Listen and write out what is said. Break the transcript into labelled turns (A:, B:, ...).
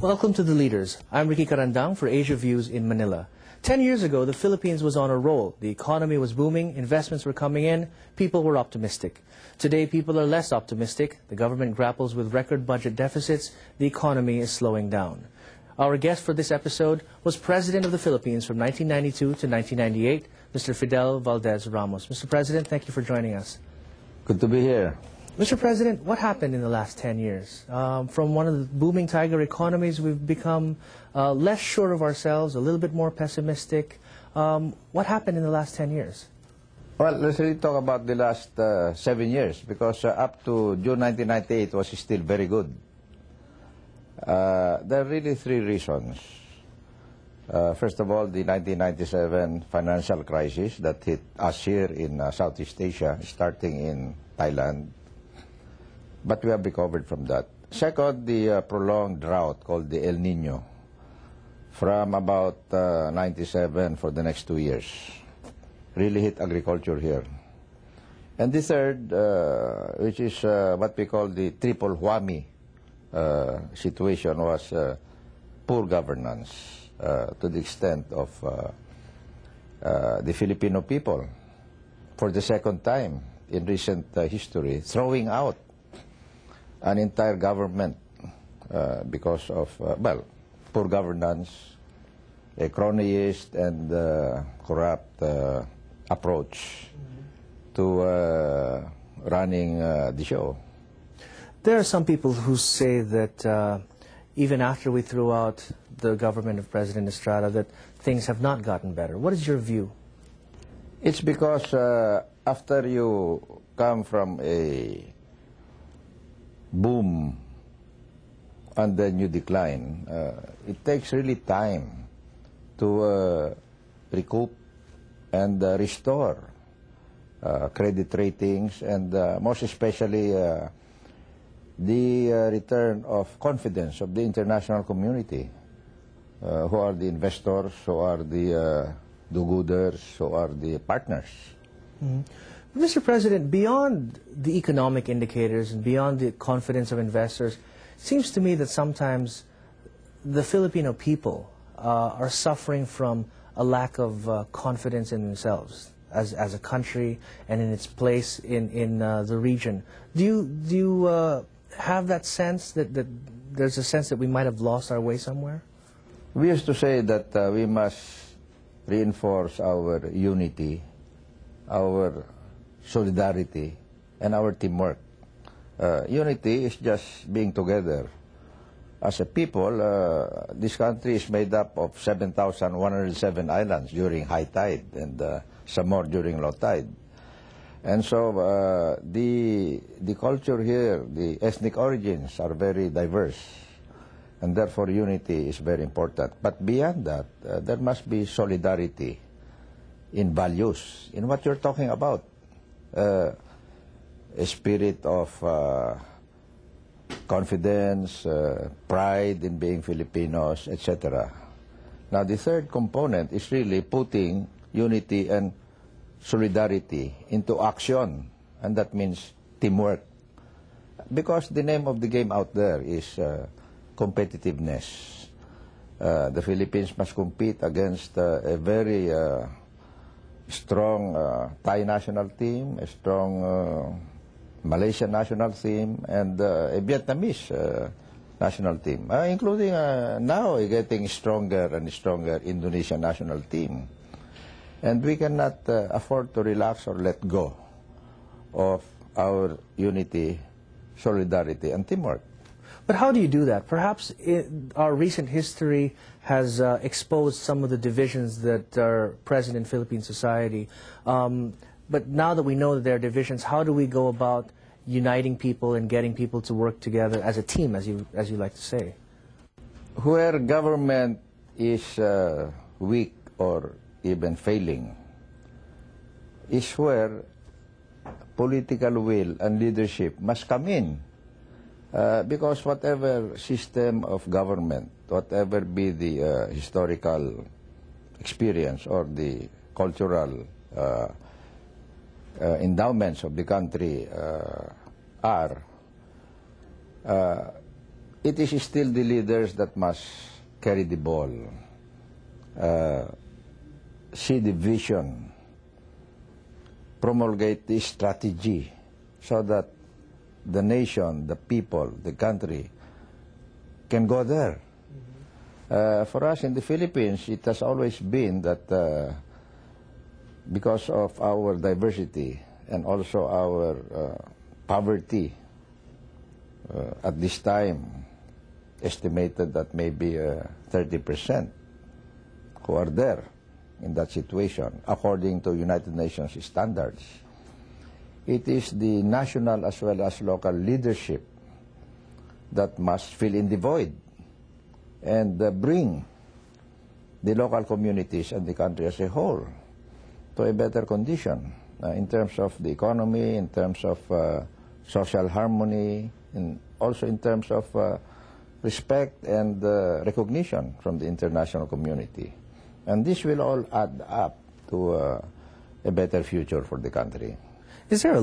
A: Welcome to The Leaders. I'm Ricky Carandang for AsiaViews in Manila. 10 years ago, the Philippines was on a roll. The economy was booming, investments were coming in, people were optimistic. Today, people are less optimistic. The government grapples with record budget deficits. The economy is slowing down. Our guest for this episode was President of the Philippines from 1992 to 1998, Mr. Fidel Valdez Ramos. Mr. President, thank you for joining us.
B: Good to be here.
A: Mr. President, what happened in the last 10 years? From one of the booming tiger economies, we've become less sure of ourselves, a little bit more pessimistic. What happened in the last 10 years?
B: Well, let's really talk about the last 7 years, because up to June 1998 was still very good. There are really three reasons. First of all, the 1997 financial crisis that hit us here in Southeast Asia, starting in Thailand. But we have recovered from that. Second, the prolonged drought called the El Nino from about 97 for the next 2 years. Really hit agriculture here. And the third, which is what we call the triple whammy situation, was poor governance to the extent of the Filipino people, for the second time in recent history, throwing out an entire government because of, well, poor governance, a cronyist and corrupt approach to running the show.
A: There are some people who say that even after we threw out the government of President Estrada, that things have not gotten better. What is your view?
B: It's because after you come from a boom and then you decline, it takes really time to recoup and restore credit ratings, and most especially the return of confidence of the international community, who are the investors, who are the do-gooders, who are the partners.
A: Mm-hmm. Mr. President, beyond the economic indicators and beyond the confidence of investors, it seems to me that sometimes the Filipino people are suffering from a lack of confidence in themselves as a country and in its place in the region. Do you have that sense that there's a sense that we might have lost our way somewhere?
B: We used to say that we must reinforce our unity, our solidarity, and our teamwork. Unity is just being together. As a people, this country is made up of 7,107 islands during high tide and some more during low tide. And so the culture here, the ethnic origins are very diverse, and therefore unity is very important. But beyond that, there must be solidarity in values, in what you're talking about. A spirit of confidence, pride in being Filipinos, etc. Now, the third component is really putting unity and solidarity into action, and that means teamwork. Because the name of the game out there is competitiveness. The Philippines must compete against a very strong Thai national team, a strong Malaysian national team, and a Vietnamese national team, including now getting stronger and stronger Indonesian national team. And we cannot afford to relax or let go of our unity, solidarity, and teamwork.
A: But how do you do that? Perhaps our recent history has exposed some of the divisions that are present in Philippine society. But now that we know that there are divisions, how do we go about uniting people and getting people to work together as a team, as you like to say?
B: Where government is weak or even failing is where political will and leadership must come in. Because whatever system of government, whatever be the historical experience or the cultural endowments of the country are, it is still the leaders that must carry the ball, see the vision, promulgate the strategy so that the nation, the people, the country can go there. For us in the Philippines, it has always been that because of our diversity and also our poverty, at this time, estimated that maybe 30% who are there in that situation, according to United Nations standards. It is the national as well as local leadership that must fill in the void and bring the local communities and the country as a whole to a better condition in terms of the economy, in terms of social harmony, and also in terms of respect and recognition from the international community. And this will all add up to a better future for the country.
A: Is there a